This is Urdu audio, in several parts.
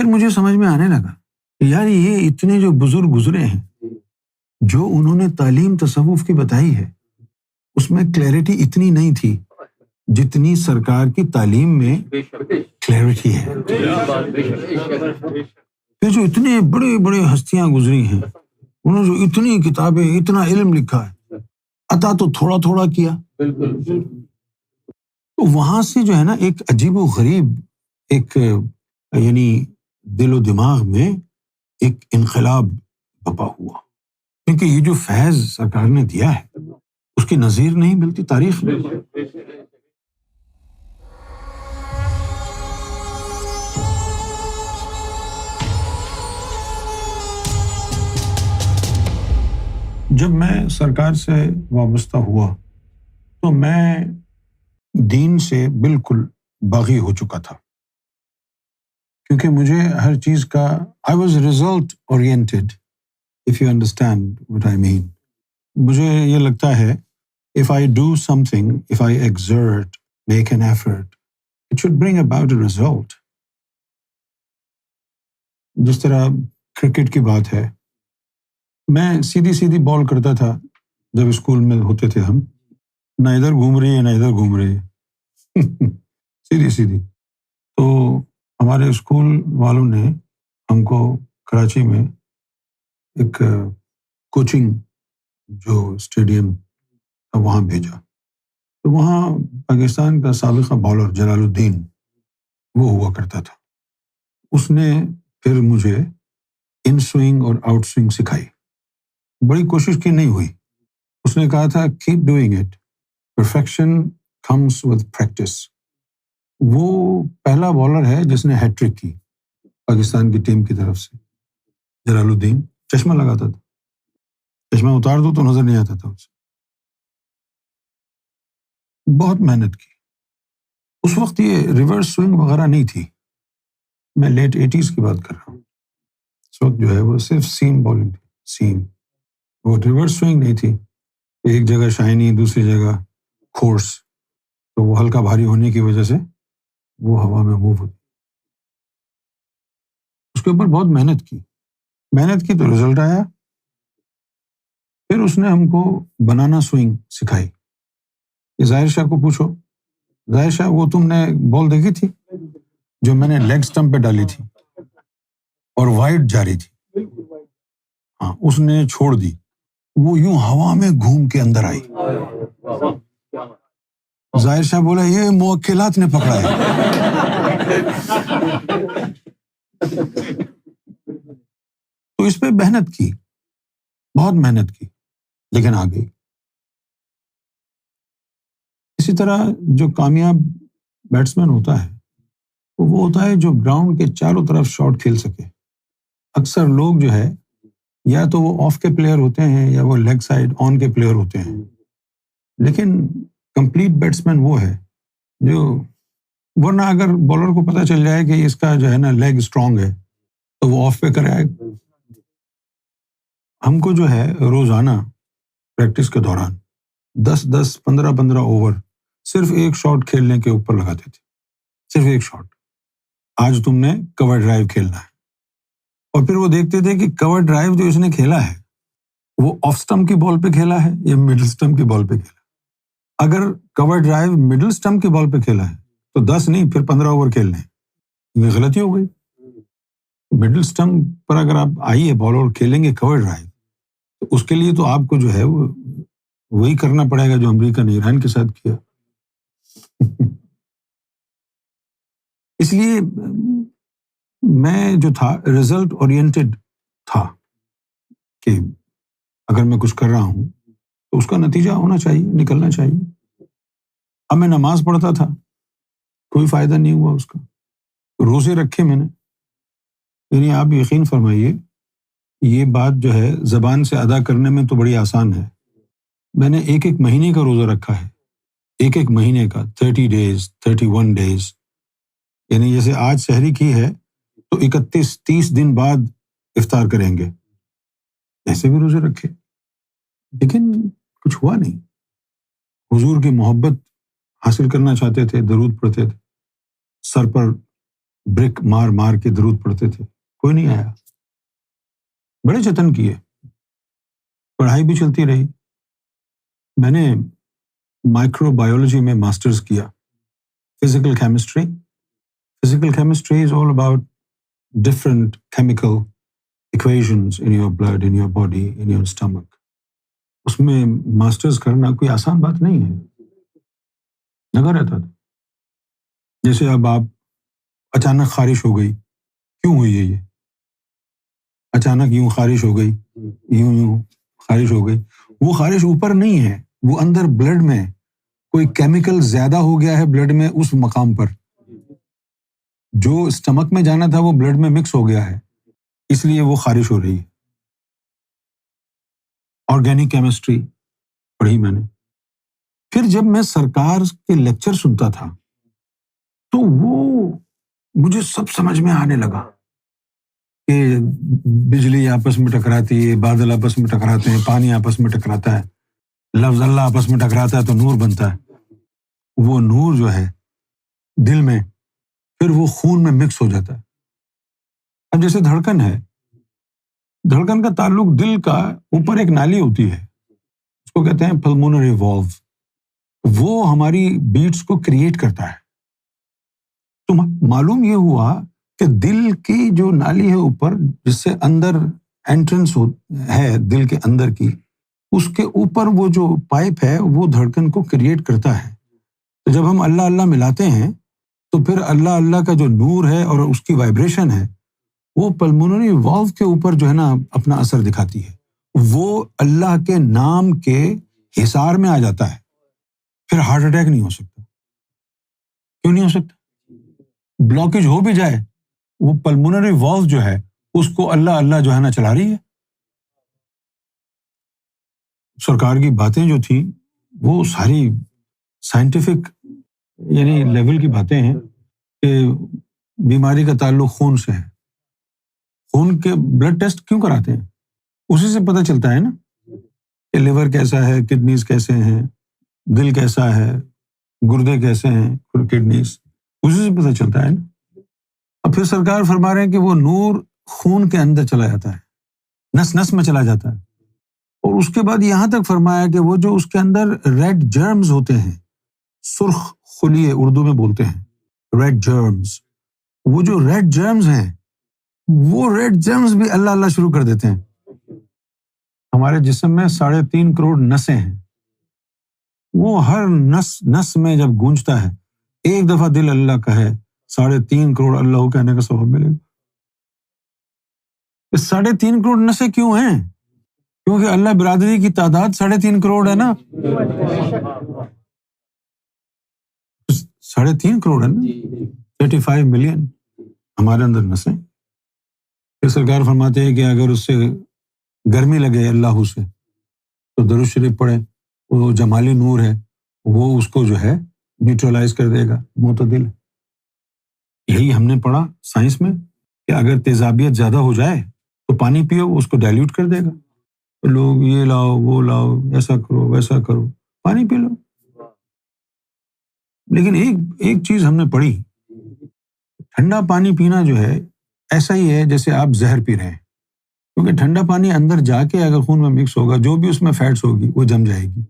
پھر مجھے سمجھ میں آنے لگا کہ یار یہ اتنے جو بزرگ گزرے ہیں، جو انہوں نے تعلیم تصوف کی بتائی ہے، اس میں کلیئرٹی اتنی نہیں تھی جتنی سرکار کی تعلیم میں کلیئرٹی ہے۔ پھر جو اتنے بڑے بڑے ہستیاں گزری ہیں، انہوں نے جو اتنی کتابیں، اتنا علم لکھا ہے، عطا تو تھوڑا تھوڑا کیا۔ تو وہاں سے جو ہے نا ایک عجیب و غریب ایک یعنی دل و دماغ میں ایک انقلاب بپا ہوا، کیونکہ یہ جو فیض سرکار نے دیا ہے اس کی نظیر نہیں ملتی تاریخ میں۔ جب میں سرکار سے وابستہ ہوا تو میں دین سے بالکل باغی ہو چکا تھا، کیونکہ مجھے ہر چیز کا I was result oriented, if you understand what I mean۔ مجھے یہ لگتا ہے if I do something, if I exert, make an effort, it should bring about a result۔ جس طرح کرکٹ کی بات ہے، میں سیدھی بال کرتا تھا جب اسکول میں ہوتے تھے ہم، نہ ادھر گھوم رہی ہے نہ ادھر گھوم رہی ہے، سیدھی۔ تو ہمارے اسکول والوں نے ہم کو کراچی میں ایک کوچنگ جو اسٹیڈیم تھا وہاں بھیجا، تو وہاں پاکستان کا سابقہ بالر جلال الدین وہ ہوا کرتا تھا۔ اس نے پھر مجھے ان سوئنگ اور آؤٹ سوئنگ سکھائی، بڑی کوشش کی نہیں ہوئی۔ اس نے کہا تھا keep doing it, perfection comes with practice. وہ پہلا بالر ہے جس نے ہیٹ ٹرک کی پاکستان کی ٹیم کی طرف سے، جلال الدین۔ چشمہ لگاتا تھا، چشمہ اتار دو تو نظر نہیں آتا تھا اسے۔ بہت محنت کی۔ اس وقت یہ ریورس سوئنگ وغیرہ نہیں تھی، میں لیٹ 80s کی بات کر رہا ہوں۔ اس وقت جو ہے وہ صرف سیم بالنگ تھی، سیم، وہ ریورس سوئنگ نہیں تھی، ایک جگہ شائنی دوسری جگہ کھورس، تو وہ ہلکا بھاری ہونے کی وجہ سے وہ ہوا میں موو ہوتی۔ اس کے اوپر بہت محنت کی تو رزلٹ آیا۔ پھر اس نے ہم کو بنانا سوئنگ سکھائی۔ یہ ظاہر شاہ کو پوچھو، ظاہر شاہ وہ تم نے بال دیکھی تھی جو میں نے لیگ سٹمپ پہ ڈالی تھی اور وائڈ جا رہی تھی، ہاں اس نے چھوڑ دی، وہ یوں ہوا میں گھوم کے اندر آئی۔ ظاہر شاہ بولا یہ موکلات نے پکڑا ہے۔ تو اس پہ محنت کی، بہت محنت کی، لیکن آ گئی۔ اسی طرح جو کامیاب بیٹسمین ہوتا ہے وہ ہوتا ہے جو گراؤنڈ کے چاروں طرف شاٹ کھیل سکے۔ اکثر لوگ جو ہے یا تو وہ آف کے پلیئر ہوتے ہیں یا وہ لیگ سائڈ آن کے پلیئر ہوتے ہیں، لیکن کمپلیٹ بیٹسمین وہ ہے جو، ورنہ اگر بالر کو پتہ چل جائے کہ اس کا جو ہے نا لیگ اسٹرانگ ہے تو وہ آف پہ کرائے۔ ہم کو جو ہے روزانہ پریکٹس کے دوران 10 15 اوور صرف ایک شاٹ کھیلنے کے اوپر لگاتے تھے، صرف ایک شاٹ۔ آج تم نے کور ڈرائیو کھیلنا ہے، اور پھر وہ دیکھتے تھے کہ کور ڈرائیو جو اس نے کھیلا ہے وہ آف سٹمپ کی بال پہ کھیلا ہے یا مڈل سٹمپ کی بال پہ کھیلا۔ اگر کور ڈرائیو مڈل سٹمپ کی بال پہ کھیلا ہے تو 10 نہیں پھر 15 اوور کھیلنے ہیں، یہ غلطی ہو گئی۔ مڈل سٹمپ پر اگر آپ آئیے بال اور کھیلیں گے کور ڈرائیو، تو اس کے لیے تو آپ کو جو ہے وہی کرنا پڑے گا جو امریکہ نے ایران کے ساتھ کیا۔ اس لیے میں جو تھا رزلٹ اورینٹڈ تھا کہ اگر میں کچھ کر رہا ہوں تو اس کا نتیجہ ہونا چاہیے، نکلنا چاہیے۔ اب میں نماز پڑھتا تھا، کوئی فائدہ نہیں ہوا اس کا، روزے رکھے میں نے، یعنی آپ یقین فرمائیے یہ بات جو ہے زبان سے ادا کرنے میں تو بڑی آسان ہے۔ میں نے ایک مہینے کا روزہ رکھا ہے، ایک مہینے کا 30 days 31 days، یعنی جیسے آج سحری کی ہے تو 31-30 دن بعد افطار کریں گے، ایسے بھی روزے رکھے، لیکن کچھ ہوا نہیں۔ حضور کی محبت حاصل کرنا چاہتے تھے، درود پڑھتے تھے، سر پر برک مار مار کے درود پڑھتے تھے، کوئی نہیں آیا. بڑے جتن کیے، پڑھائی بھی چلتی رہی. میں نے مائکرو بایولوجی میں ماسٹرز کیا. Physical chemistry is all about different chemical equations in your blood, in your body, in your stomach. اس میں ماسٹرز کرنا کوئی آسان بات نہیں ہے. لگا رہتا تھا. جیسے اب آپ اچانک خارش ہو گئی، کیوں ہوئی ہے یہ؟ اچانک یوں خارش ہو گئی، یوں خارش ہو گئی. وہ خارش اوپر نہیں ہے، وہ اندر بلڈ میں کوئی کیمیکل زیادہ ہو گیا ہے بلڈ میں اس مقام پر. جو اسٹمک میں جانا تھا وہ بلڈ میں مکس ہو گیا ہے، اس لیے وہ خارش ہو رہی ہے. آرگینک کیمسٹری پڑھی میں نے. پھر جب میں سرکار کے لیکچر سنتا تھا تو وہ مجھے سب سمجھ میں آنے لگا کہ بجلی آپس میں ٹکراتی ہے، بادل آپس میں ٹکراتے ہیں، پانی آپس میں ٹکراتا ہے، لفظ اللہ آپس میں ٹکراتا ہے تو نور بنتا ہے. وہ نور جو ہے دل میں، پھر وہ خون میں مکس ہو جاتا ہے. اب جیسے دھڑکن ہے، دھڑکن کا تعلق دل کا، اوپر ایک نالی ہوتی ہے، اس کو کہتے ہیں پلمونری والو. وہ ہماری بیٹس کو کریٹ کرتا ہے. تو معلوم یہ ہوا کہ دل کی جو نالی ہے اوپر، جس سے اندر انٹرنس ہے دل کے اندر کی، اس کے اوپر وہ جو پائپ ہے وہ دھڑکن کو کریٹ کرتا ہے. تو جب ہم اللہ اللہ ملاتے ہیں تو پھر اللہ اللہ کا جو نور ہے اور اس کی وائبریشن ہے وہ پلمونری والو کے اوپر جو ہے نا اپنا اثر دکھاتی ہے. وہ اللہ کے نام کے حصار میں آ جاتا ہے. پھر ہارٹ اٹیک نہیں ہو سکتا. کیوں نہیں ہو سکتا؟ بلاکیج ہو بھی جائے، وہ پلمونری والو جو ہے اس کو اللہ اللہ جو ہے نا چلا رہی ہے. سرکار کی باتیں جو تھیں وہ ساری سائنٹیفک یعنی لیول کی باتیں ہیں کہ بیماری کا تعلق خون سے ہے. خون کے بلڈ ٹیسٹ کیوں کراتے ہیں؟ اسی سے پتہ چلتا ہے نا کہ لیور کیسا ہے، کڈنیز کیسے ہیں، دل کیسا ہے، گردے کیسے ہیں، کڈنیز، اسی سے پتہ چلتا ہے نا. اب پھر سرکار فرما رہے ہیں کہ وہ نور خون کے اندر چلا جاتا ہے، نس نس میں چلا جاتا ہے. اور اس کے بعد یہاں تک فرمایا کہ وہ جو اس کے اندر ریڈ جرمز ہوتے ہیں، سرخ خلیے اردو میں بولتے ہیں، ریڈ جرمز، وہ جو ریڈ جرمز ہیں وہ ریڈ جرمز بھی اللہ اللہ شروع کر دیتے ہیں. ہمارے جسم میں 3.5 کروڑ نسیں ہیں. وہ ہر نس نس میں جب گونجتا ہے، ایک دفعہ دل اللہ کا ہے، 3.5 کروڑ اللہ کہنے کا ثواب ملے گا. 3.5 کروڑ نسیں کیوں ہیں؟ کیونکہ اللہ برادری کی تعداد 3.5 کروڑ ہے نا. 3.5 کروڑ ہے نا، 35 ملین ہمارے اندر نسیں. پھر سرکار فرماتے ہیں کہ اگر اس سے گرمی لگے اللہ سے تو درود شریف پڑھے، وہ جمالی نور ہے وہ اس کو جو ہے نیوٹرلائز کر دے گا، معتدل. یہی ہم نے پڑھا سائنس میں کہ اگر تیزابیت زیادہ ہو جائے تو پانی پیو، اس کو ڈائلیوٹ کر دے گا. لوگ یہ لاؤ وہ لاؤ، ایسا کرو ویسا کرو، پانی پی لو. لیکن ایک چیز ہم نے پڑھی، ٹھنڈا پانی پینا جو ہے ایسا ہی ہے جیسے آپ زہر پی رہے ہیں. کیونکہ ٹھنڈا پانی اندر جا کے اگر خون میں مکس ہوگا، جو بھی اس میں فیٹس ہوگی وہ جم جائے گی.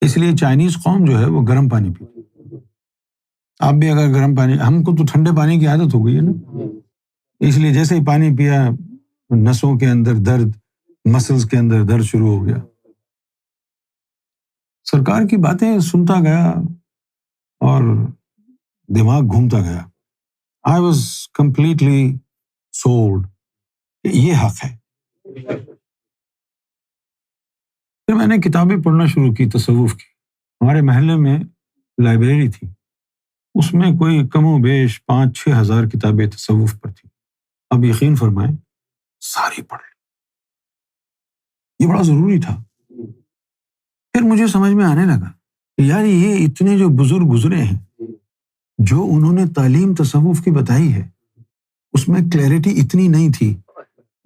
اس لیے چائنیز قوم جو ہے وہ گرم پانی پیتی. آپ بھی اگر گرم پانی، ہم کو تو ٹھنڈے پانی کی عادت ہو گئی ہے نا، اس لیے جیسے ہی پانی پیا نسوں کے اندر درد، مسلز کے اندر درد شروع ہو گیا. سرکار کی باتیں سنتا گیا اور دماغ گھومتا گیا. I was completely sold. یہ حق ہے. پھر میں نے کتابیں پڑھنا شروع کی تصوف کی. ہمارے محلے میں لائبریری تھی، اس میں کوئی کم و بیش 5-6 ہزار کتابیں تصوف پر تھیں. اب یقین فرمائیں ساری پڑھ لی. یہ بڑا ضروری تھا. پھر مجھے سمجھ میں آنے لگا کہ یار یہ اتنے جو بزرگ گزرے ہیں، جو انہوں نے تعلیم تصوف کی بتائی ہے، اس میں کلیئرٹی اتنی نہیں تھی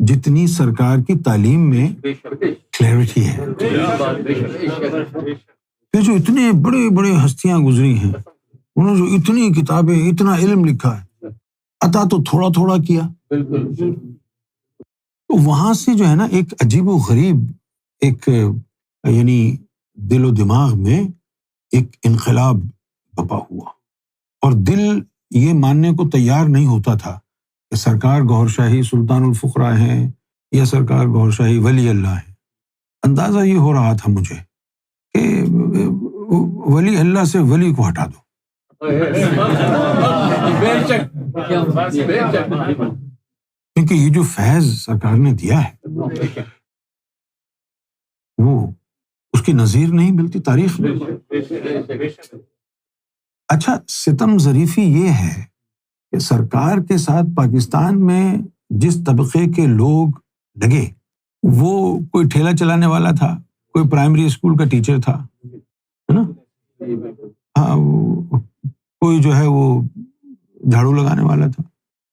جتنی سرکار کی تعلیم میں کلیئرٹی ہے. پھر جو اتنے بڑے بڑے ہستیاں گزری ہیں، انہوں نے جو اتنی کتابیں، اتنا علم لکھا ہے، عطا تو تھوڑا تھوڑا کیا. تو وہاں سے جو ہے نا ایک عجیب و غریب ایک یعنی دل و دماغ میں ایک انقلاب بپا ہوا، اور دل یہ ماننے کو تیار نہیں ہوتا تھا کہ سرکار گوھر شاہی سلطان الفقراء ہیں یا سرکار گوھر شاہی ولی اللہ ہیں. اندازہ یہ ہو رہا تھا مجھے کہ ولی اللہ سے ولی کو ہٹا دو. کیونکہ یہ جو فیض سرکار نے دیا ہے وہ اس کی نظیر نہیں ملتی تاریخ میں. اچھا، ستم ظریفی یہ ہے کہ سرکار کے ساتھ پاکستان میں جس طبقے کے لوگ لگے، وہ کوئی ٹھیلا چلانے والا تھا، کوئی پرائمری اسکول کا ٹیچر تھا، ہے نا، ہاں، کوئی جو ہے وہ جھاڑو لگانے والا تھا.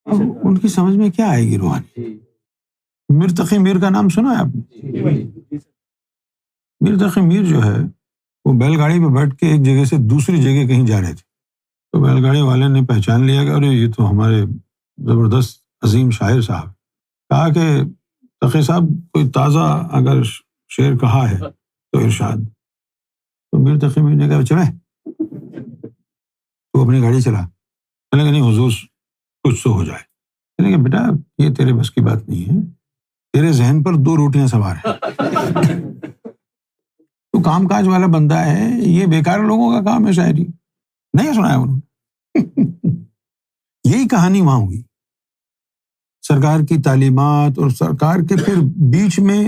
اب ان کی سمجھ میں کیا آئے گی روحانی؟ میر تقی میر کا نام سنا ہے آپ نے؟ میر تقی میر جو ہے وہ بیل گاڑی پہ بیٹھ کے ایک جگہ سے دوسری جگہ کہیں جا رہے تھے، تو بیل گاڑی والے نے پہچان لیا کہ ارے یہ تو ہمارے زبردست عظیم شاعر صاحب. کہا کہ تقی صاحب کوئی تازہ اگر شعر کہا ہے تو ارشاد. تو میر تقی میر نے کہا چلے تو اپنی گاڑی چلا. چلے کہ نہیں حضور کچھ تو ہو جائے. چلے کہ بیٹا یہ تیرے بس کی بات نہیں ہے، تیرے ذہن پر 2 روٹیاں سوار ہیں. تو کام کاج والا بندہ ہے، یہ بیکار لوگوں کا کام ہے شاعری. نہیں سنا ہے انہوں نے. یہی کہانی وہاں ہوئی. سرکار کی تعلیمات اور سرکار کے پھر بیچ میں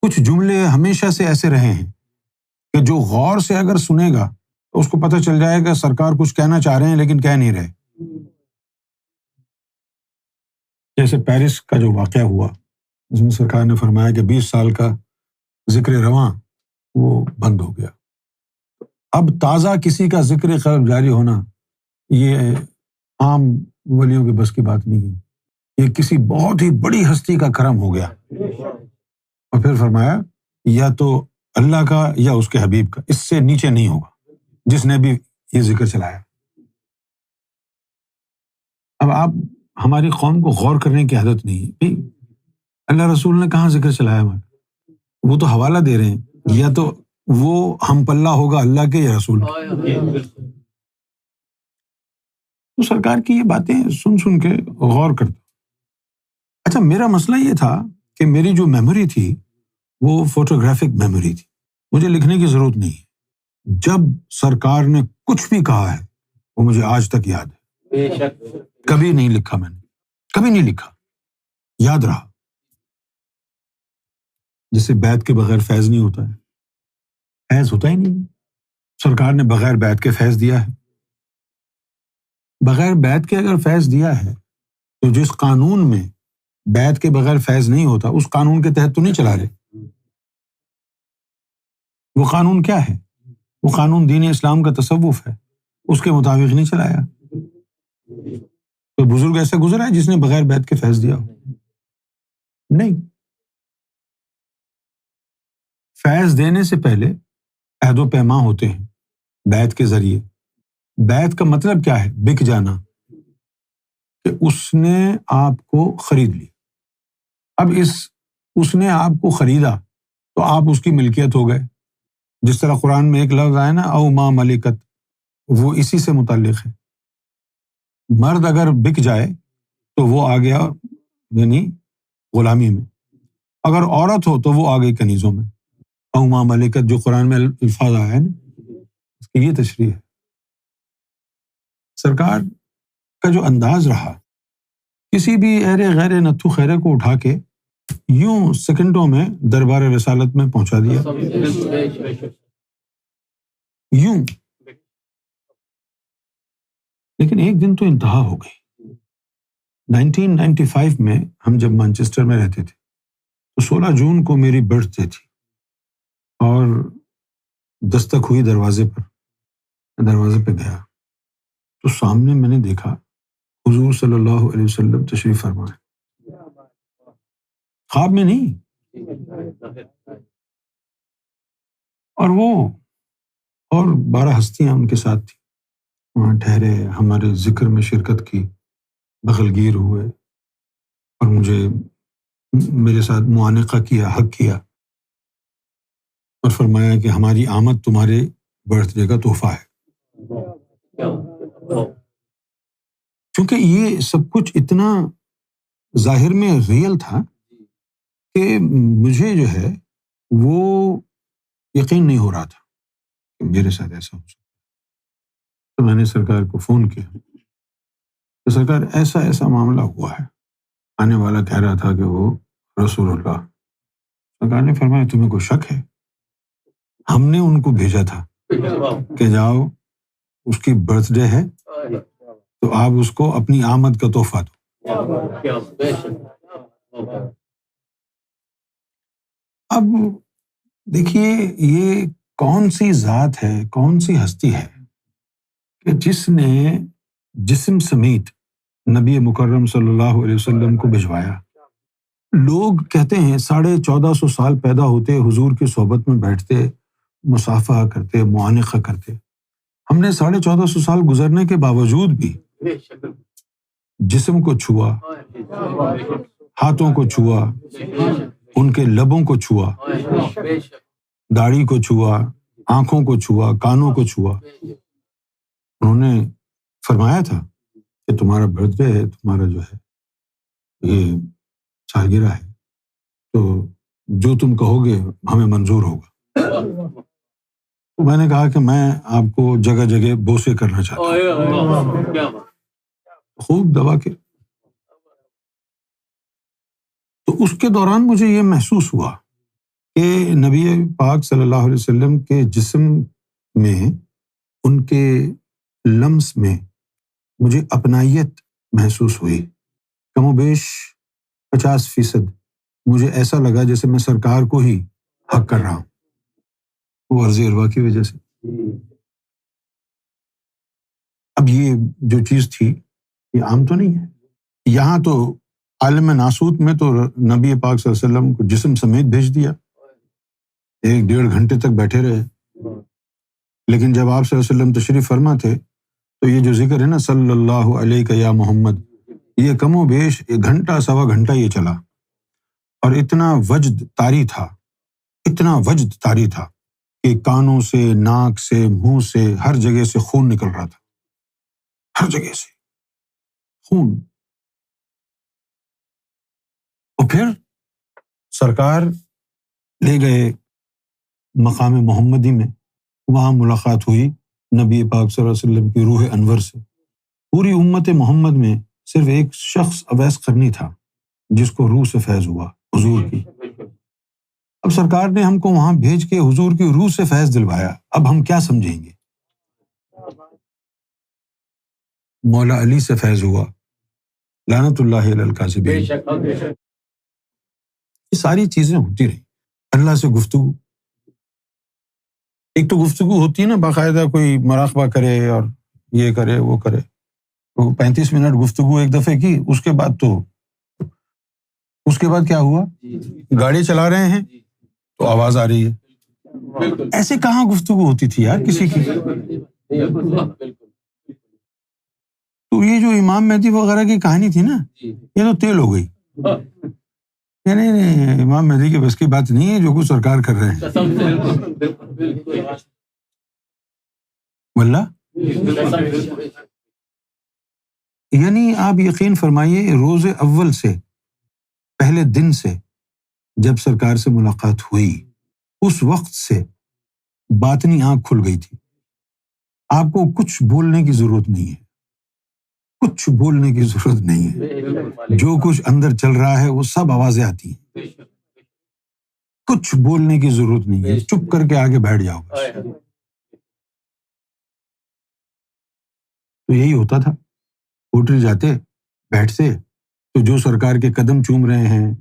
کچھ جملے ہمیشہ سے ایسے رہے ہیں کہ جو غور سے اگر سنے گا تو اس کو پتہ چل جائے گا سرکار کچھ کہنا چاہ رہے ہیں لیکن کہہ نہیں رہے. جیسے پیرس کا جو واقعہ ہوا جس میں سرکار نے فرمایا کہ 20 سال کا ذکر رواں وہ بند ہو گیا. اب تازہ کسی کا ذکر قلب جاری ہونا یہ عام ولیوں کے بس کی بات نہیں ہے، یہ کسی بہت ہی بڑی ہستی کا کرم ہو گیا. اور پھر فرمایا یا تو اللہ کا یا اس کے حبیب کا، اس سے نیچے نہیں ہوگا جس نے بھی یہ ذکر چلایا. اب آپ ہماری قوم کو غور کرنے کی عادت نہیں ہے. اللہ رسول نے کہاں ذکر چلایا ہمارا؟ وہ تو حوالہ دے رہے ہیں، یا تو وہ ہم پلہ ہوگا اللہ کے یا رسول کے. تو سرکار کی یہ باتیں سن کے غور کرتا. اچھا، میرا مسئلہ یہ تھا کہ میری جو میموری تھی وہ فوٹوگرافک میموری تھی، مجھے لکھنے کی ضرورت نہیں ہے. جب سرکار نے کچھ بھی کہا ہے وہ مجھے آج تک یاد ہے. کبھی نہیں لکھا میں نے، کبھی نہیں لکھا، یاد رہا. جسے بیعت کے بغیر فیض نہیں ہوتا ہے، فیض ہوتا ہی نہیں. سرکار نے بغیر بیعت کے فیض دیا ہے. بغیر بیعت کے اگر فیض دیا ہے تو جس قانون میں بیعت کے بغیر فیض نہیں ہوتا اس قانون کے تحت تو نہیں چلا رہے. وہ قانون کیا ہے؟ وہ قانون دین اسلام کا تصوف ہے، اس کے مطابق نہیں چلایا. تو بزرگ ایسا گزرا ہے جس نے بغیر بیعت کے فیض دیا ہو؟ نہیں. فیض دینے سے پہلے عہد و پیماں ہوتے ہیں بیعت کے ذریعے. بیعت کا مطلب کیا ہے؟ بک جانا، کہ اس نے آپ کو خرید لی. اب اس نے آپ کو خریدا تو آپ اس کی ملکیت ہو گئے. جس طرح قرآن میں ایک لفظ آیا نا او ما ملکت، وہ اسی سے متعلق ہے. مرد اگر بک جائے تو وہ آ گیا یعنی غلامی میں، اگر عورت ہو تو وہ آ گئی کنیزوں میں. او ما ملکت جو قرآن میں الفاظ آیا ہے نا، اس کی یہ تشریح ہے. سرکار کا جو انداز رہا، کسی بھی ایرے غیر نتھو خیرے کو اٹھا کے یوں سیکنڈوں میں دربار رسالت میں پہنچا دیا. یوں. لیکن ایک دن تو انتہا ہو گئی. 1995 میں ہم جب مانچسٹر میں رہتے تھے تو 16 جون کو میری برتھ ڈے تھی، اور دستک ہوئی دروازے پر. میں دروازے پہ گیا تو سامنے میں نے دیکھا حضور صلی اللہ علیہ وسلم تشریف فرما ہے. خواب میں نہیں. اور وہ اور 12 ہستیاں ان کے ساتھ تھیں، وہاں ٹھہرے، ہمارے ذکر میں شرکت کی. بغل گیر ہوئے اور مجھے میرے ساتھ معانقہ کیا، حق کیا اور فرمایا کہ ہماری آمد تمہارے برتھ ڈے کا تحفہ ہے۔ چونکہ یہ سب کچھ اتنا ظاہر میں ریئل تھا کہ مجھے جو ہے وہ یقین نہیں ہو رہا تھا کہ میرے ساتھ ایسا ہو سکتا۔ تو میں نے سرکار کو فون کیا کہ سرکار ایسا ایسا معاملہ ہوا ہے، آنے والا کہہ رہا تھا کہ وہ رسول اللہ۔ سرکار نے فرمایا تمہیں کوئی شک ہے؟ ہم نے ان کو بھیجا تھا کہ جاؤ اس کی برتھ ڈے ہے تو آپ اس کو اپنی آمد کا تحفہ دو۔ اب دیکھیے یہ کون سی ذات ہے، کون سی ہستی ہے کہ جس نے جسم سمیت نبی مکرم صلی اللہ علیہ وسلم کو بھجوایا۔ لوگ کہتے ہیں 1450 سال پیدا ہوتے حضور کی صحبت میں بیٹھتے، مصافحہ کرتے، معانقہ کرتے۔ ہم نے 1450 سال گزرنے کے باوجود بھی جسم کو چھوا، ہاتھوں کو چھوا، ان کے لبوں کو چھوا، داڑھی کو چھوا، آنکھوں کو چھوا، کانوں کو چھوا۔ انہوں نے فرمایا تھا کہ تمہارا برتھ ڈے ہے، تمہارا جو ہے یہ سالگرہ ہے، تو جو تم کہو گے ہمیں منظور ہوگا۔ تو میں نے کہا کہ میں آپ کو جگہ جگہ بوسے کرنا چاہتا ہوں، خوب دبا کے۔ تو اس کے دوران مجھے یہ محسوس ہوا کہ نبی پاک صلی اللہ علیہ وسلم کے جسم میں، ان کے لمس میں مجھے اپنائیت محسوس ہوئی، کم و بیش 50%۔ مجھے ایسا لگا جیسے میں سرکار کو ہی حق کر رہا ہوں، وہ عرض اروا کی وجہ سے۔ اب یہ جو چیز تھی یہ عام تو نہیں ہے، یہاں تو عالم ناسوت میں تو نبی پاک صلی اللہ علیہ وسلم کو جسم سمیت بھیج دیا، 1-1.5 گھنٹے تک بیٹھے رہے۔ لیکن جب آپ صلی اللہ علیہ وسلم تشریف فرما تھے تو یہ جو ذکر ہے نا صلی اللہ علیہ یا محمد، یہ کم و بیش 1 گھنٹہ 1.25 گھنٹہ یہ چلا، اور اتنا وجد طاری تھا، اتنا وجد طاری تھا کہ کانوں سے، ناک سے، منہ سے، ہر جگہ سے خون نکل رہا تھا، ہر جگہ سے خون۔ اور پھر سرکار لے گئے مقام محمدی میں، وہاں ملاقات ہوئی نبی پاک صلی اللہ علیہ وسلم کی روح انور سے۔ پوری امت محمد میں صرف ایک شخص اویس قرنی تھا جس کو روح سے فیض ہوا، حضور کی۔ اب سرکار نے ہم کو وہاں بھیج کے حضور کی روح سے فیض دلوایا، اب ہم کیا سمجھیں گے؟ مولا علی سے فیض ہوا، لعنت اللہ علی الکاذبین۔ یہ ساری چیزیں ہوتی رہی، اللہ سے گفتگو۔ ایک تو گفتگو ہوتی ہے نا باقاعدہ، کوئی مراقبہ کرے اور یہ کرے وہ کرے، تو 35 منٹ گفتگو ایک دفعہ کی، اس کے بعد کیا ہوا؟ گاڑی چلا رہے ہیں تو آواز آ رہی ہے۔ ایسے کہاں گفتگو ہوتی تھی یار کسی کی؟ تو یہ جو امام مہدی وغیرہ کی کہانی تھی نا، یہ تو تیل ہو گئی۔ نہیں، امام مہدی کی بس کی بات نہیں ہے جو کچھ سرکار کر رہے ہیں، واللہ۔ یعنی آپ یقین فرمائیے روز اول سے، پہلے دن سے جب سرکار سے ملاقات ہوئی، اس وقت سے باطنی آنکھ کھل گئی تھی۔ آپ کو کچھ بولنے کی ضرورت نہیں ہے، کچھ بولنے کی ضرورت نہیں ہے، جو کچھ اندر چل رہا ہے وہ سب آوازیں آتی ہیں، کچھ بولنے کی ضرورت نہیں ہے، چپ کر کے آگے بیٹھ جاؤ بس۔ تو یہی ہوتا تھا، ہوٹل جاتے، بیٹھتے تو جو سرکار کے قدم چوم رہے ہیں،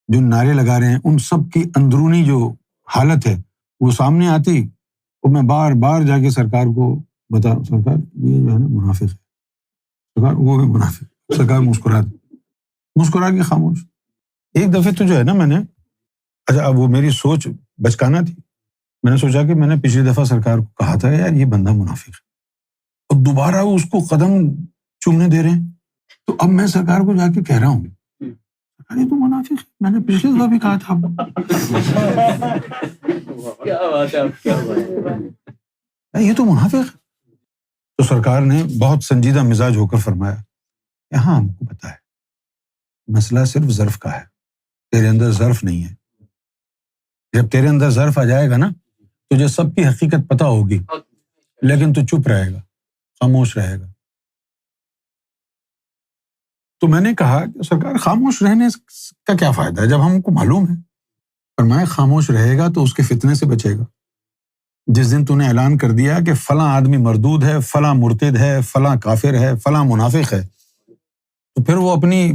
جو نعرے لگا رہے ہیں، ان سب کی اندرونی جو حالت ہے وہ سامنے آتی، اور میں بار بار جا کے سرکار کو بتا، سرکار یہ جو ہے نا منافق ہے، سرکار وہ بھی منافق۔ سرکار مسکرا کے خاموش۔ ایک دفعہ تو جو ہے نا میں نے، اچھا اب وہ میری سوچ بچکانا تھی، میں نے سوچا کہ میں نے پچھلی دفعہ سرکار کو کہا تھا یار یہ بندہ منافق ہے، اور دوبارہ اس کو قدم چومنے دے رہے ہیں۔ تو اب میں سرکار کو جا کے کہہ رہا ہوں یہ تو منافق ہے، میں نے پچھلے دفعہ بھی کہا تھا. یہ تو منافق ہے. تو سرکار نے بہت سنجیدہ مزاج ہو کر فرمایا کہ ہاں ہم کو پتا ہے مسئلہ صرف ظرف کا ہے، تیرے اندر ظرف نہیں ہے. جب تیرے اندر ظرف آ جائے گا نا تجھے سب کی حقیقت پتہ ہوگی، لیکن تو چپ رہے گا، خاموش رہے گا. تو میں نے کہا کہ سرکار خاموش رہنے کا کیا فائدہ ہے جب ہم کو معلوم ہے. فرمایا خاموش رہے گا تو اس کے فتنے سے بچے گا. جس دن تو نے اعلان کر دیا کہ فلاں آدمی مردود ہے، فلاں مرتد ہے، فلاں کافر ہے، فلاں منافق ہے، تو پھر وہ اپنی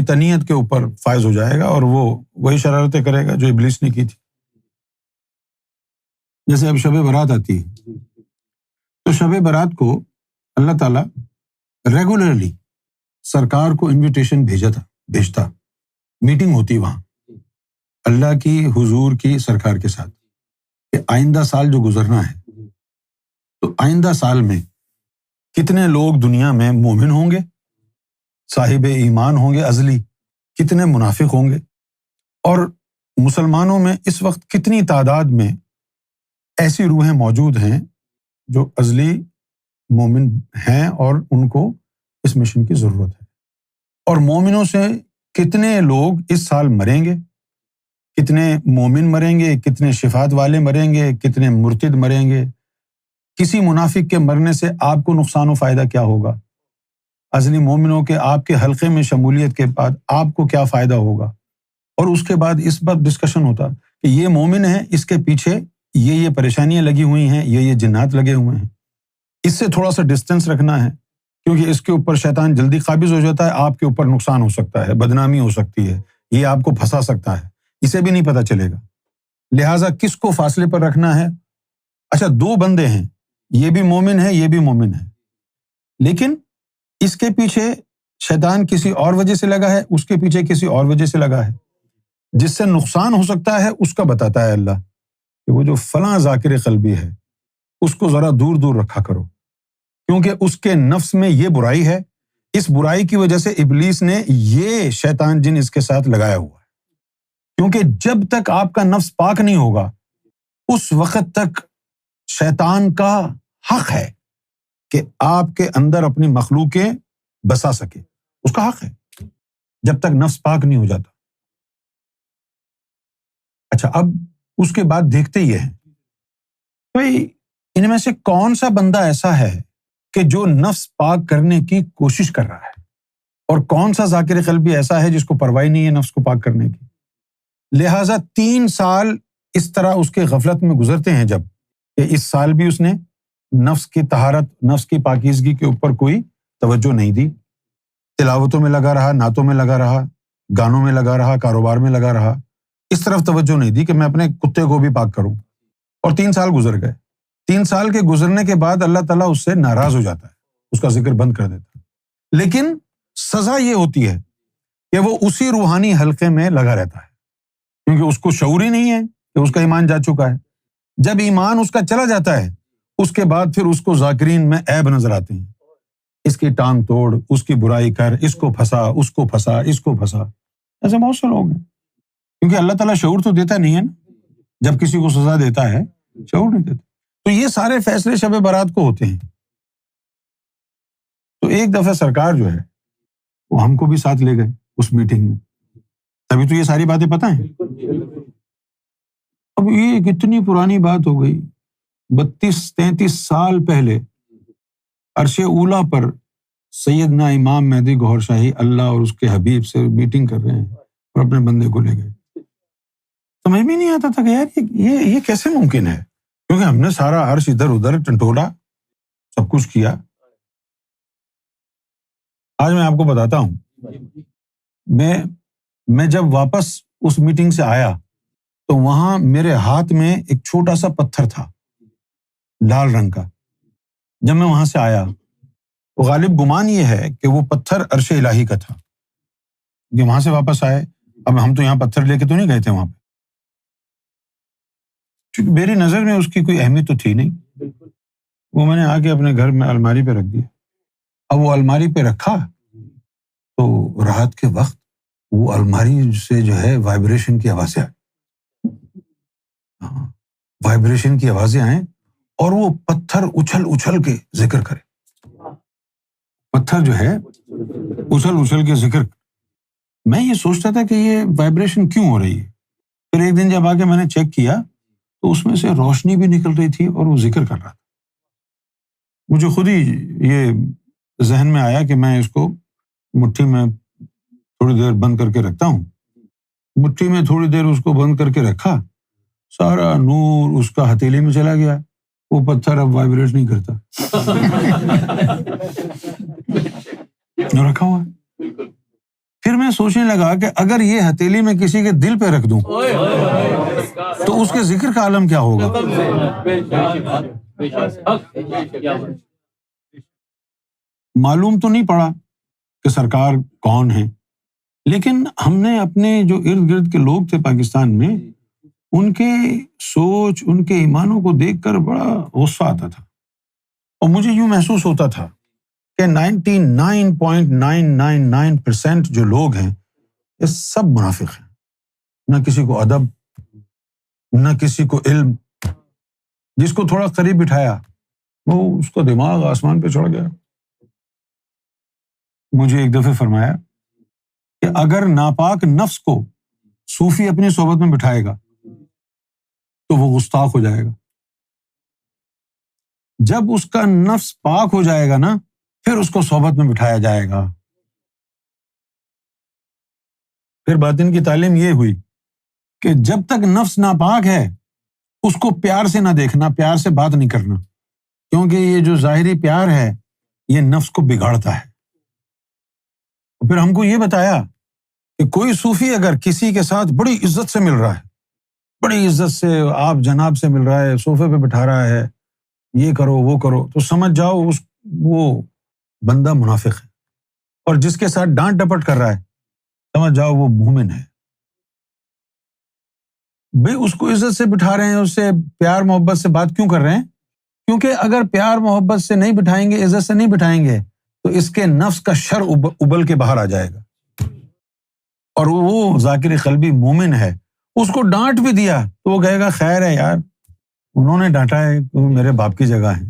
تنیت کے اوپر فائز ہو جائے گا اور وہ وہی شرارتیں کرے گا جو ابلیس نے کی تھی. جیسے اب شب برات آتی ہے تو شب برات کو اللہ تعالیٰ ریگولرلی سرکار کو انویٹیشن بھیجتا، میٹنگ ہوتی وہاں اللہ کی حضور کی سرکار کے ساتھ کہ آئندہ سال جو گزرنا ہے تو آئندہ سال میں کتنے لوگ دنیا میں مومن ہوں گے، صاحب ایمان ہوں گے ازلی، کتنے منافق ہوں گے، اور مسلمانوں میں اس وقت کتنی تعداد میں ایسی روحیں موجود ہیں جو ازلی مومن ہیں اور ان کو اس مشن کی ضرورت ہے، اور مومنوں سے کتنے لوگ اس سال مریں گے، کتنے مومن مریں گے، کتنے شفاعت والے مریں گے، کتنے مرتد مریں گے. کسی منافق کے مرنے سے آپ کو نقصان و فائدہ کیا ہوگا، ازلی مومنوں کے آپ کے حلقے میں شمولیت کے بعد آپ کو کیا فائدہ ہوگا. اور اس کے بعد اس پر ڈسکشن ہوتا کہ یہ مومن ہے، اس کے پیچھے یہ پریشانیاں لگی ہوئی ہیں، یہ جنات لگے ہوئے ہیں، اس سے تھوڑا سا ڈسٹینس رکھنا ہے کیونکہ اس کے اوپر شیطان جلدی قابض ہو جاتا ہے، آپ کے اوپر نقصان ہو سکتا ہے، بدنامی ہو سکتی ہے، یہ آپ کو پھنسا سکتا ہے، اسے بھی نہیں پتہ چلے گا. لہٰذا کس کو فاصلے پر رکھنا ہے. اچھا 2 بندے ہیں، یہ بھی مومن ہے، یہ بھی مومن ہے، لیکن اس کے پیچھے شیطان کسی اور وجہ سے لگا ہے، اس کے پیچھے کسی اور وجہ سے لگا ہے. جس سے نقصان ہو سکتا ہے اس کا بتاتا ہے اللہ کہ وہ جو فلاں ذاکر قلبی ہے اس کو ذرا دور دور رکھا کرو، کیونکہ اس کے نفس میں یہ برائی ہے، اس برائی کی وجہ سے ابلیس نے یہ شیطان جن اس کے ساتھ لگایا ہوا ہے. کیونکہ جب تک آپ کا نفس پاک نہیں ہوگا اس وقت تک شیطان کا حق ہے کہ آپ کے اندر اپنی مخلوقیں بسا سکے، اس کا حق ہے جب تک نفس پاک نہیں ہو جاتا. اچھا اب اس کے بعد دیکھتے یہ ہیں بھائی ان میں سے کون سا بندہ ایسا ہے کہ جو نفس پاک کرنے کی کوشش کر رہا ہے، اور کون سا ذاکر قلبی ایسا ہے جس کو پرواہ نہیں ہے نفس کو پاک کرنے کی. لہٰذا 3 سال اس طرح اس کے غفلت میں گزرتے ہیں جب کہ اس سال بھی اس نے نفس کی طہارت، نفس کی پاکیزگی کے اوپر کوئی توجہ نہیں دی، تلاوتوں میں لگا رہا، نعتوں میں لگا رہا، گانوں میں لگا رہا، کاروبار میں لگا رہا، اس طرف توجہ نہیں دی کہ میں اپنے کتے کو بھی پاک کروں. اور 3 سال گزر گئے. 3 سال کے گزرنے کے بعد اللہ تعالیٰ اس سے ناراض ہو جاتا ہے، اس کا ذکر بند کر دیتا ہے. لیکن سزا یہ ہوتی ہے کہ وہ اسی روحانی حلقے میں لگا رہتا ہے کیونکہ اس کو شعور ہی نہیں ہے کہ اس کا ایمان جا چکا ہے. جب ایمان اس کا چلا جاتا ہے اس کے بعد پھر اس کو ذاکرین میں عیب نظر آتے ہیں، اس کی ٹانگ توڑ، اس کی برائی کر، اس کو پھنسا، اس کو پھنسا، اس کو پھنسا. ایسے بہت سے لوگ ہیں کیونکہ اللہ تعالیٰ شعور تو دیتا نہیں ہے نا، جب کسی کو سزا دیتا ہے شعور نہیں دیتا. تو یہ سارے فیصلے شب برات کو ہوتے ہیں. تو ایک دفعہ سرکار جو ہے وہ ہم کو بھی ساتھ لے گئے اس میٹنگ میں، تبھی تو یہ ساری باتیں پتہ ہیں. اب یہ کتنی پرانی بات ہو گئی، 32-33 سال پہلے عرش اولیٰ پر سیدنا امام مہدی گوہر شاہی اللہ اور اس کے حبیب سے میٹنگ کر رہے ہیں اور اپنے بندے کو لے گئے. سمجھ میں نہیں آتا تھا کہ یار یہ کیسے ممکن ہے، کیونکہ ہم نے سارا عرش ادھر ادھر ٹنٹولا، سب کچھ کیا. آج میں آپ کو بتاتا ہوں، میں جب واپس اس میٹنگ سے آیا تو وہاں میرے ہاتھ میں ایک چھوٹا سا پتھر تھا لال رنگ کا. جب میں وہاں سے آیا تو غالب گمان یہ ہے کہ وہ پتھر عرش الہی کا تھا. کہ وہاں سے واپس آئے، اب ہم تو یہاں پتھر لے کے تو نہیں گئے تھے وہاں پہ، چونکہ میری نظر میں اس کی کوئی اہمیت تو تھی نہیں. وہ میں نے آ کے اپنے گھر میں الماری پہ رکھ دیا. اب وہ الماری پہ رکھا تو رات کے وقت وہ الماری سے جو ہے وائبریشن کی آوازیں آئیں، وائبریشن کی آوازیں آئیں اور وہ پتھر اچھل اچھل کے ذکر کرے، پتھر جو ہے اچھل اچھل کے ذکر۔ میں یہ سوچتا تھا کہ یہ وائبریشن کیوں ہو رہی ہے۔ پھر ایک دن جب آ کے میں نے چیک کیا تو اس میں سے روشنی بھی نکل رہی تھی اور وہ ذکر کر رہا تھا۔ مجھے خود ہی یہ ذہن میں آیا کہ میں اس کو مٹھی میں تھوڑی دیر بند کر کے رکھتا ہوں۔ مٹھی میں تھوڑی دیر اس کو بند کر کے رکھا، سارا نور اس کا ہتھیلی میں چلا گیا، وہ پتھر اب وائبریٹ نہیں کرتا، رکھا ہوا ہے۔ پھر میں سوچنے لگا کہ اگر یہ ہتھیلی میں کسی کے دل پہ رکھ دوں تو اس کے ذکر کا عالم کیا ہوگا۔ معلوم تو نہیں پڑا کہ سرکار کون ہے، لیکن ہم نے اپنے جو ارد گرد کے لوگ تھے پاکستان میں، ان کے سوچ، ان کے ایمانوں کو دیکھ کر بڑا غصہ آتا تھا، اور مجھے یوں محسوس ہوتا تھا کہ 99.999% جو لوگ ہیں یہ سب منافق ہیں، نہ کسی کو ادب، نہ کسی کو علم۔ جس کو تھوڑا قریب بٹھایا وہ اس کا دماغ آسمان پہ چڑھ گیا۔ مجھے ایک دفعہ فرمایا کہ اگر ناپاک نفس کو صوفی اپنی صحبت میں بٹھائے گا تو وہ گستاخ ہو جائے گا، جب اس کا نفس پاک ہو جائے گا نا پھر اس کو صحبت میں بٹھایا جائے گا۔ پھر باطن کی تعلیم یہ ہوئی کہ جب تک نفس ناپاک ہے اس کو پیار سے نہ دیکھنا، پیار سے بات نہیں کرنا، کیونکہ یہ جو ظاہری پیار ہے یہ نفس کو بگاڑتا ہے۔ پھر ہم کو یہ بتایا کہ کوئی صوفی اگر کسی کے ساتھ بڑی عزت سے مل رہا ہے، بڑی عزت سے آپ جناب سے مل رہا ہے، صوفے پہ بٹھا رہا ہے، یہ کرو وہ کرو، تو سمجھ جاؤ وہ بندہ منافق ہے، اور جس کے ساتھ ڈانٹ ڈپٹ کر رہا ہے سمجھ جاؤ وہ مومن ہے۔ بھئی اس کو عزت سے بٹھا رہے ہیں، اس سے پیار محبت سے بات کیوں کر رہے ہیں؟ کیونکہ اگر پیار محبت سے نہیں بٹھائیں گے، عزت سے نہیں بٹھائیں گے تو اس کے نفس کا شر ابل کے باہر آ جائے گا، اور وہ ذاکر قلبی مومن ہے، اس کو ڈانٹ بھی دیا تو وہ کہے گا خیر ہے یار، انہوں نے ڈانٹا ہے، وہ میرے باپ کی جگہ ہے،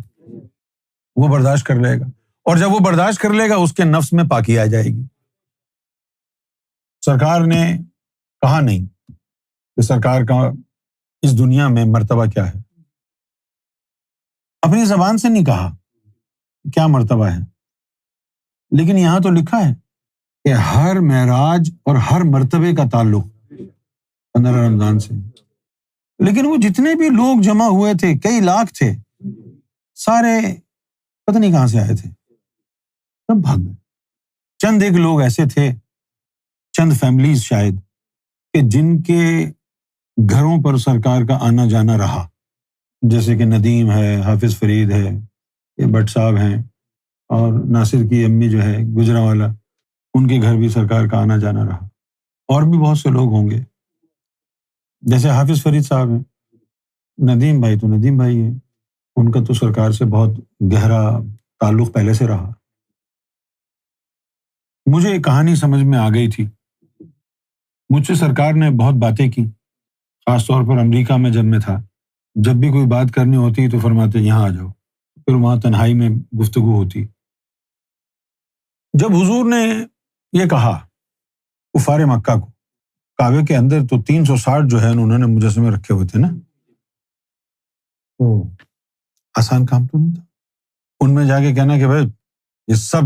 وہ برداشت کر لے گا، اور جب وہ برداشت کر لے گا اس کے نفس میں پاکی آ جائے گی۔ سرکار نے کہا نہیں کہ سرکار کا اس دنیا میں مرتبہ کیا ہے، اپنی زبان سے نہیں کہا کیا مرتبہ ہے، لیکن یہاں تو لکھا ہے کہ ہر معراج اور ہر مرتبے کا تعلق 15 رمضان سے۔ لیکن وہ جتنے بھی لوگ جمع ہوئے تھے، کئی لاکھ تھے، سارے پتہ نہیں کہاں سے آئے تھے، سب بھاگ گئے۔ چند ایک لوگ ایسے تھے، چند فیملیز شاید، کہ جن کے گھروں پر سرکار کا آنا جانا رہا، جیسے کہ ندیم ہے، حافظ فرید ہے، یہ بٹ صاحب ہیں، اور ناصر کی امی جو ہے گجرانوالہ، ان کے گھر بھی سرکار کا آنا جانا رہا، اور بھی بہت سے لوگ ہوں گے، جیسے حافظ فرید صاحب ہیں، ندیم بھائی تو ندیم بھائی ہیں، ان کا تو سرکار سے بہت گہرا تعلق پہلے سے رہا۔ مجھے ایک کہانی سمجھ میں آ گئی تھی، مجھ سے سرکار نے بہت باتیں کی، خاص طور پر امریکہ میں جب میں تھا، جب بھی کوئی بات کرنی ہوتی تو فرماتے یہاں آ جاؤ، پھر وہاں تنہائی میں گفتگو ہوتی۔ جب حضور نے یہ کہا کفار مکہ کو، کعبے کے اندر تو 360 جو ہے انہوں نے مجسمے رکھے ہوئے تھے نا، تو آسان کام تو نہیں تھا ان میں جا کے کہنا کہ بھائی یہ سب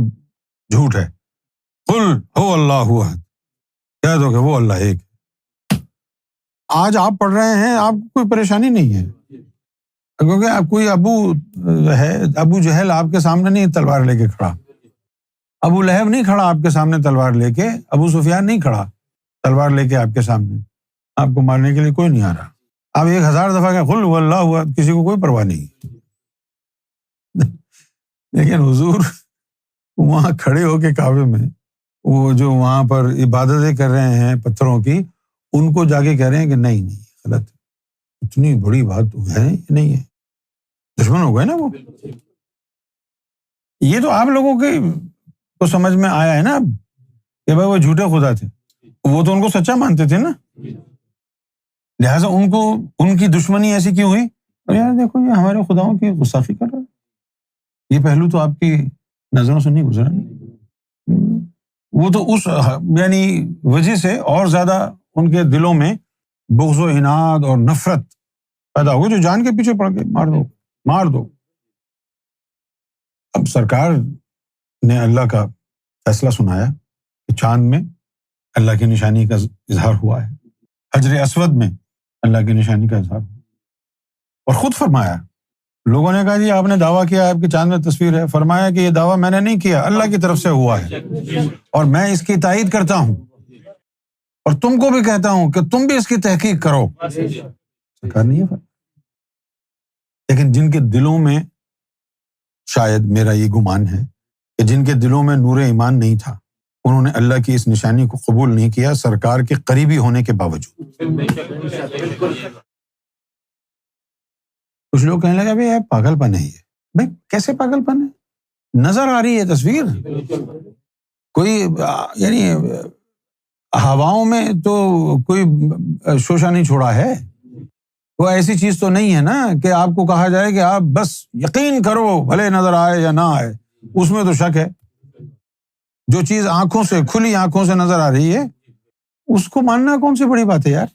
جھوٹ ہے، قل هو اللہ احد، کہہ دو کہ وہ اللہ ایک ہے۔ آج آپ پڑھ رہے ہیں، آپ کو کوئی پریشانی نہیں ہے، کیونکہ آپ کوئی ابو جہل آپ کے سامنے نہیں تلوار لے کے کھڑا، ابو لہب نہیں کھڑا آپ کے سامنے تلوار لے کے، ابو سفیان نہیں کھڑا تلوار لے کے آپ کے سامنے، آپ کو مارنے کے لیے کوئی نہیں آ رہا۔ آپ 1000 دفعہ کہ قل هو اللہ احد، کسی کو کوئی پرواہ نہیں۔ لیکن حضور وہاں کھڑے ہو کے کعبے میں، وہ جو وہاں پر عبادتیں کر رہے ہیں پتھروں کی، ان کو جا کے کہہ رہے ہیں کہ نہیں غلط، اتنی بڑی بات تو ہے نہیں ہے، دشمن ہو گئے نا وہ۔ یہ تو آپ لوگوں کے کو سمجھ میں آیا ہے نا اب کہ بھائی وہ جھوٹے خدا تھے، وہ تو ان کو سچا مانتے تھے نا، لہٰذا ان کو ان کی دشمنی ایسی کیوں ہوئی؟ اور یار دیکھو یہ ہمارے خداؤں کی گستاخی کر رہا ہے، یہ پہلو تو آپ کی نظروں سے نہیں گزرا نا۔ وہ تو اس یعنی وجہ سے اور زیادہ ان کے دلوں میں بغض و عناد اور نفرت پیدا ہو گئی، جو جان کے پیچھے پڑ گئے، مار دو مار دو۔ اب سرکار نے اللہ کا فیصلہ سنایا کہ چاند میں اللہ کی نشانی کا اظہار ہوا ہے، حجر اسود میں اللہ کی نشانی کا اظہار ہوا، اور خود فرمایا، لوگوں نے کہا جی آپ نے دعویٰ کیا ہے کہ چاند میں تصویر ہے، فرمایا کہ یہ دعویٰ میں نے نہیں کیا، اللہ کی طرف سے ہوا ہے، اور میں اس کی تائید کرتا ہوں، اور تم کو بھی کہتا ہوں کہ تم بھی اس کی تحقیق کرو۔ سرکار نہیں ہے، لیکن جن کے دلوں میں، شاید میرا یہ گمان ہے کہ جن کے دلوں میں نور ایمان نہیں تھا، انہوں نے اللہ کی اس نشانی کو قبول نہیں کیا، سرکار کے قریبی ہونے کے باوجود۔ کچھ لوگ کہنے لگے بھائی یہ پاگل پن ہے، یہ بھائی کیسے پاگل پن ہے؟ نظر آ رہی ہے تصویر، کوئی یعنی ہواؤں میں تو کوئی شوشہ نہیں چھوڑا ہے، وہ ایسی چیز تو نہیں ہے نا کہ آپ کو کہا جائے کہ آپ بس یقین کرو بھلے نظر آئے یا نہ آئے، اس میں تو شک ہے۔ جو چیز آنکھوں سے، کھلی آنکھوں سے نظر آ رہی ہے، اس کو ماننا کون سی بڑی بات ہے یار،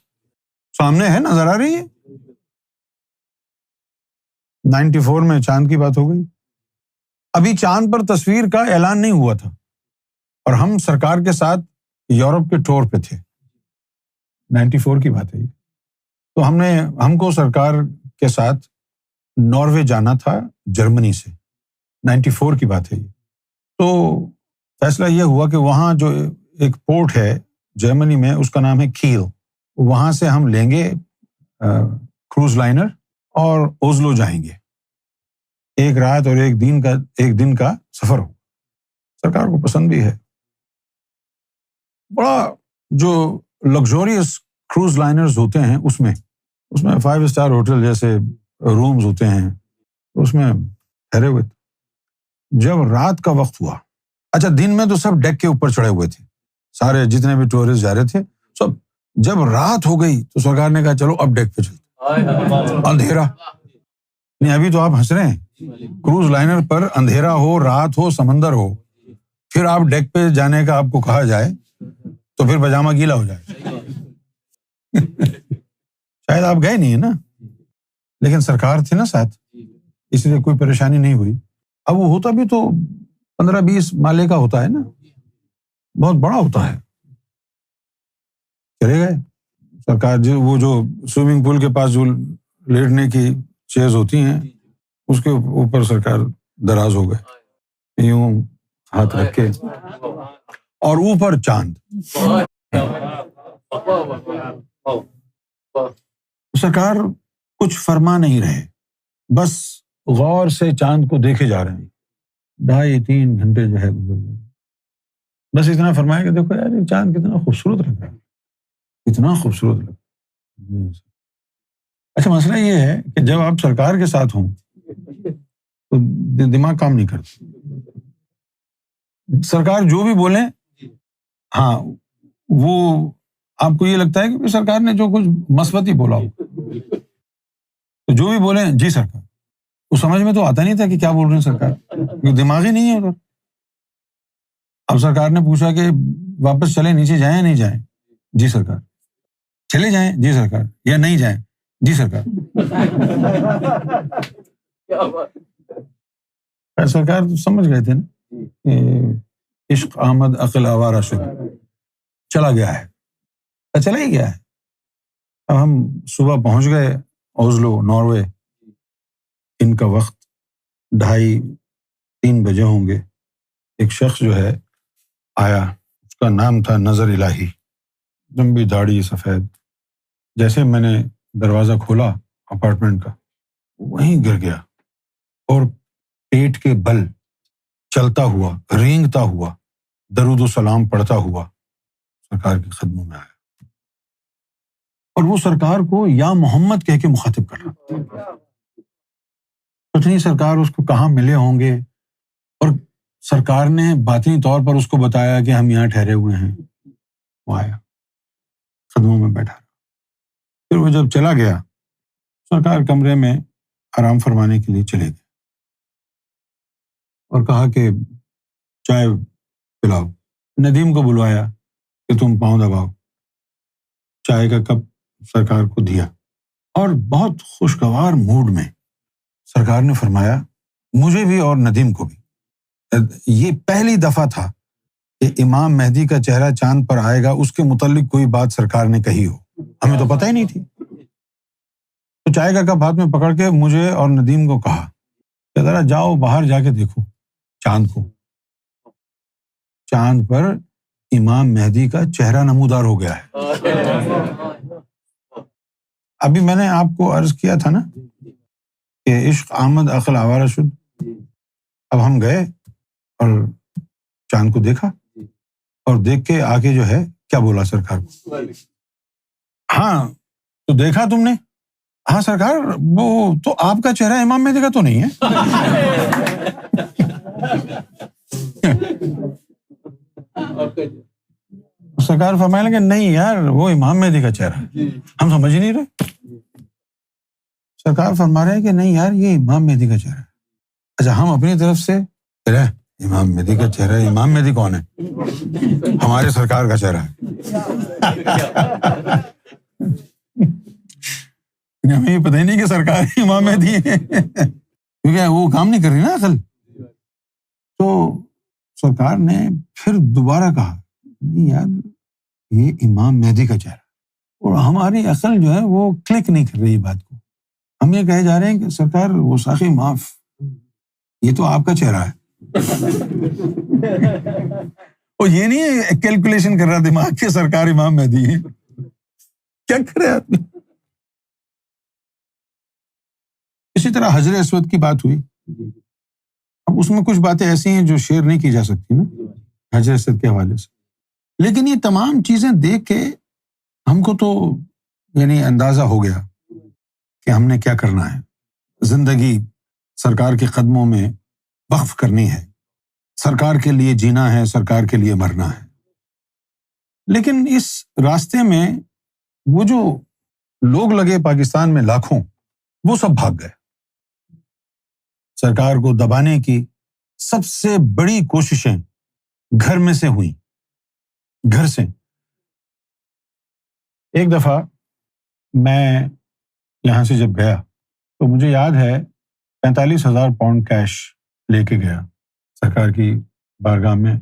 سامنے ہے، نظر آ رہی ہے۔ 94 میں چاند کی بات ہو گئی، ابھی چاند پر تصویر کا اعلان نہیں ہوا تھا، اور ہم سرکار کے ساتھ یورپ کے ٹور پہ تھے، 94 کی بات ہے یہ۔ تو ہم کو سرکار کے ساتھ ناروے جانا تھا جرمنی سے، 94 کی بات ہے یہ۔ تو فیصلہ یہ ہوا کہ وہاں جو ایک پورٹ ہے جرمنی میں، اس کا نام ہے کیل، وہاں سے ہم لیں گے کروز لائنر اور اوزلو جائیں گے، ایک رات اور ایک دن کا سفر ہو۔ سرکار کو پسند بھی ہے، بڑا جو لگزوریس کروز لائنرز ہوتے ہیں اس میں 5 اسٹار ہوٹل جیسے رومز ہوتے ہیں، اس میں ٹھہرے ہوئے تھے۔ جب رات کا وقت ہوا، اچھا دن میں تو سب ڈیک کے اوپر چڑھے ہوئے تھے، سارے جتنے بھی ٹورسٹ جا رہے تھے سب، جب رات ہو گئی تو سرکار نے کہا چلو اب ڈیک پہ چلتے، اندھیرا نہیں، ابھی تو آپ ہنس رہے ہیں، کروز لائنر پر اندھیرا ہو، رات ہو، سمندر ہو، پھر آپ ڈیک پہ جانے کا آپ کو کہا جائے تو پھر پاجامہ گیلا ہو جائے۔ شاید آپ گئے نہیں ہیں نا، لیکن سرکار تھے نا ساتھ، اس لیے کوئی پریشانی نہیں ہوئی۔ اب وہ ہوتا بھی تو 15-20 مالے کا ہوتا ہے نا، بہت بڑا ہوتا ہے۔ چلے گئے سرکار جی، وہ جو سوئمنگ پول کے پاس جو لیٹنے کی چیئرز ہوتی ہیں اس کے اوپر سرکار دراز ہو گئے، یوں ہاتھ رکھ کے، اور اوپر چاند۔ سرکار کچھ فرما نہیں رہے، بس غور سے چاند کو دیکھے جا رہے ہیں، 2.5-3 گھنٹے جو ہے گزر گئے، بس اتنا فرمایا کہ دیکھو یار یہ چاند کتنا خوبصورت لگ رہا ہے، اتنا خوبصورت لگ رہا ہے۔ اچھا مسئلہ یہ ہے کہ جب آپ سرکار کے ساتھ ہوں تو دماغ کام نہیں کرتا، سرکار جو بھی بولیں ہاں وہ آپ کو یہ لگتا ہے کہ سرکار نے جو کچھ مثبت ہی بولا ہو، تو جو بھی بولیں جی سرکار، وہ سمجھ میں تو آتا نہیں تھا کہ کیا بول رہے ہیں سرکار، کیونکہ دماغ ہی نہیں ہے ادھر۔ اب سرکار نے پوچھا کہ واپس چلے نیچے جائیں یا نہیں جائیں؟ جی سرکار۔ چلے جائیں؟ جی سرکار۔ یا نہیں جائیں؟ جی سرکار۔ سرکار تو سمجھ گئے تھے نا کہ عشق آمد عقل آوارہ شد، چلا گیا ہے، چلا ہی گیا ہے۔ اب ہم صبح پہنچ گئے اوزلو ناروے، ان کا وقت 2:30-3 بجے ہوں گے۔ ایک شخص جو ہے آیا، اس کا نام تھا نظر الہی، لمبی داڑھی، سفید۔ جیسے میں نے دروازہ کھولا اپارٹمنٹ کا، وہیں گر گیا اور پیٹ کے بل چلتا ہوا، رینگتا ہوا، درود و سلام پڑھتا ہوا سرکار کے قدموں میں آیا، اور وہ سرکار کو یا محمد کہہ کے مخاطب کر رہا۔ پتہ نہیں سرکار اس کو کہاں ملے ہوں گے، اور سرکار نے باطنی طور پر اس کو بتایا کہ ہم یہاں ٹھہرے ہوئے ہیں. وہ آیا، قدموں میں بیٹھا. پھر وہ جب چلا گیا، سرکار کمرے میں آرام فرمانے کے لیے چلے گئے اور کہا کہ چائے پلاؤ. ندیم کو بلوایا کہ تم پاؤں دباؤ. چائے کا کپ سرکار کو دیا اور بہت خوشگوار موڈ میں سرکار نے فرمایا، مجھے بھی اور ندیم کو بھی یہ پہلی دفعہ تھا کہ امام مہدی کا چہرہ چاند پر آئے گا اس کے متعلق کوئی بات سرکار نے کہی ہو. ہمیں تو پتہ ہی نہیں تھی. تو چائے کا کپ ہاتھ میں پکڑ کے مجھے اور ندیم کو کہا کہ ذرا جاؤ باہر جا کے دیکھو چاند کو. چاند پر امام مہدی کا چہرہ نمودار ہو گیا ہے. ابھی میں نے آپ کو عرض کیا تھا نا کہ عشق آمد عقل آوارہ شد. اب ہم گئے اور چاند کو دیکھا اور دیکھ کے آگے جو ہے کیا بولا سرکار کو. ہاں تو دیکھا تم نے؟ ہاں سرکار، وہ تو آپ کا چہرہ امام مہدی کا تو نہیں ہے. سرکار فرمانے لگے نہیں یار وہ امام مہدی کا چہرہ ہے، ہم سمجھ ہی نہیں رہے. سرکار فرما رہے ہیں کہ نہیں یار یہ امام مہدی کا چہرہ ہے. اچھا ہم اپنی طرف سے امام مہدی کا چہرہ ہے. امام مہدی کون ہے؟ ہمارے سرکار کا چہرہ ہے. ہمیں یہ پتہ ہی نہیں کہ سرکار امام مہدی ہے کیونکہ وہ کام نہیں کر رہی نا عقل. تو سرکار نے پھر دوبارہ کہا نہیں یار یہ امام مہدی کا چہرہ. اور ہماری عقل جو ہے وہ کلک نہیں کر رہی بات کو. ہم یہ کہے جا رہے ہیں کہ سرکار وہ ساقی معاف، یہ تو آپ کا چہرہ ہے. وہ یہ نہیں کیلکولیشن کر رہا دماغ کے سرکار امام مہدی ہے. کیا کرے آدمی. اسی طرح حجر اسود کی بات ہوئی. اب اس میں کچھ باتیں ایسی ہیں جو شیئر نہیں کی جا سکتی نا حجر اسود کے حوالے سے، لیکن یہ تمام چیزیں دیکھ کے ہم کو تو یعنی اندازہ ہو گیا کہ ہم نے کیا کرنا ہے. زندگی سرکار کے قدموں میں وقف کرنی ہے، سرکار کے لیے جینا ہے، سرکار کے لیے مرنا ہے. لیکن اس راستے میں وہ جو لوگ لگے پاکستان میں لاکھوں، وہ سب بھاگ گئے. سرکار کو دبانے کی سب سے بڑی کوششیں گھر میں سے ہوئیں. گھر سے ایک دفعہ میں یہاں سے جب گیا تو مجھے یاد ہے 45,000 پاؤنڈ کیش لے کے گیا سرکار کی بارگاہ میں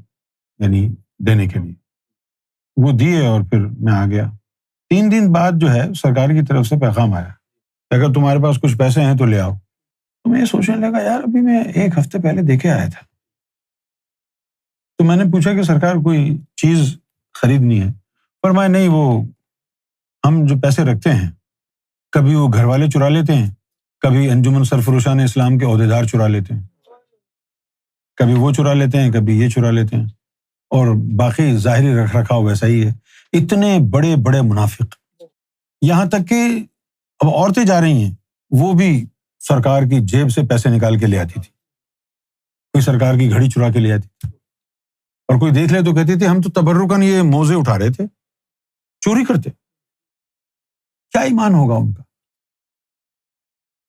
یعنی دینے کے لیے. وہ دیے اور پھر میں آ گیا. 3 دن بعد جو ہے سرکار کی طرف سے پیغام آیا کہ اگر تمہارے پاس کچھ پیسے ہیں تو لے آؤ. تو میں یہ سوچنے لگا یار ابھی میں 1 ہفتے پہلے دے کے آیا تھا. تو میں نے پوچھا کہ سرکار کوئی چیز خریدنی ہے؟ فرمایا نہیں وہ ہم جو پیسے رکھتے ہیں کبھی وہ گھر والے چرا لیتے ہیں، کبھی انجمن سرفروشان اسلام کے عہدیدار چرا لیتے ہیں، کبھی وہ چرا لیتے ہیں، کبھی یہ چرا لیتے ہیں، اور باقی ظاہری رکھ رکھاؤ ویسا ہی ہے. اتنے بڑے بڑے منافق، یہاں تک کہ اب عورتیں جا رہی ہیں وہ بھی سرکار کی جیب سے پیسے نکال کے لے آتی تھی. کوئی سرکار کی گھڑی چرا کے لے آتی تھی اور کوئی دیکھ لے تو کہتی تھی ہم تو تبرکاً یہ موزے اٹھا رہے تھے. چوری کرتے. کیا ایمان ہوگا ان کا.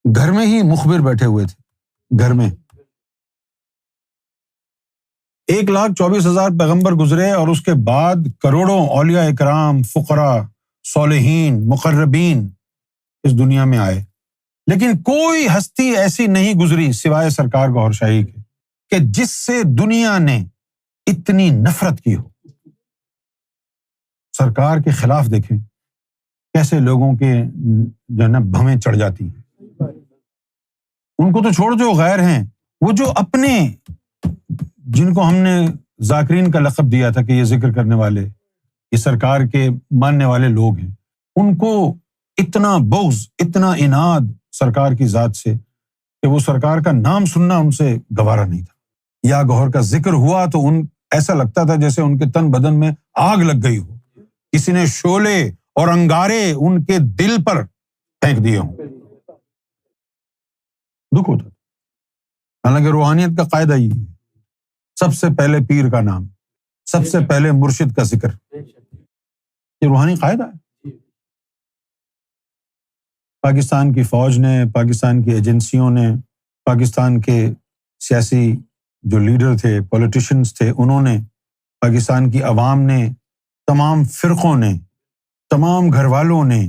گھر میں ہی مخبر بیٹھے ہوئے تھے. گھر میں 1,24,000 پیغمبر گزرے اور اس کے بعد کروڑوں اولیاء اکرام، فقراء، صالحین، مقربین اس دنیا میں آئے، لیکن کوئی ہستی ایسی نہیں گزری سوائے سرکار گوھر شاہی کے کہ جس سے دنیا نے اتنی نفرت کی ہو. سرکار کے خلاف دیکھیں کیسے لوگوں کے جو ہے نا بھویں چڑھ جاتی ہیں. ان کو تو چھوڑ جو غیر ہیں، وہ جو اپنے جن کو ہم نے ذاکرین کا لقب دیا تھا کہ یہ ذکر کرنے والے، یہ سرکار کے ماننے والے لوگ ہیں، ان کو اتنا بغض، اتنا عناد سرکار کی ذات سے کہ وہ سرکار کا نام سننا ان سے گوارا نہیں تھا. یا گوھر کا ذکر ہوا تو ایسا لگتا تھا جیسے ان کے تن بدن میں آگ لگ گئی ہو، کسی نے شعلے اور انگارے ان کے دل پر پھینک دیے ہوں. دکھ ہوتا. حالانکہ روحانیت کا قاعدہ یہ ہے سب سے پہلے پیر کا نام، سب سے پہلے مرشد کا ذکر، یہ روحانی قاعدہ ہے۔ پاکستان کی فوج نے، پاکستان کی ایجنسیوں نے، پاکستان کے سیاسی جو لیڈر تھے، پولیٹیشنز تھے، انہوں نے، پاکستان کی عوام نے، تمام فرقوں نے، تمام گھر والوں نے،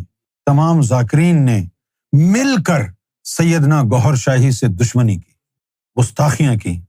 تمام ذاکرین نے مل کر سیدنا گوہر شاہی سے دشمنی کی، گستاخیاں کی،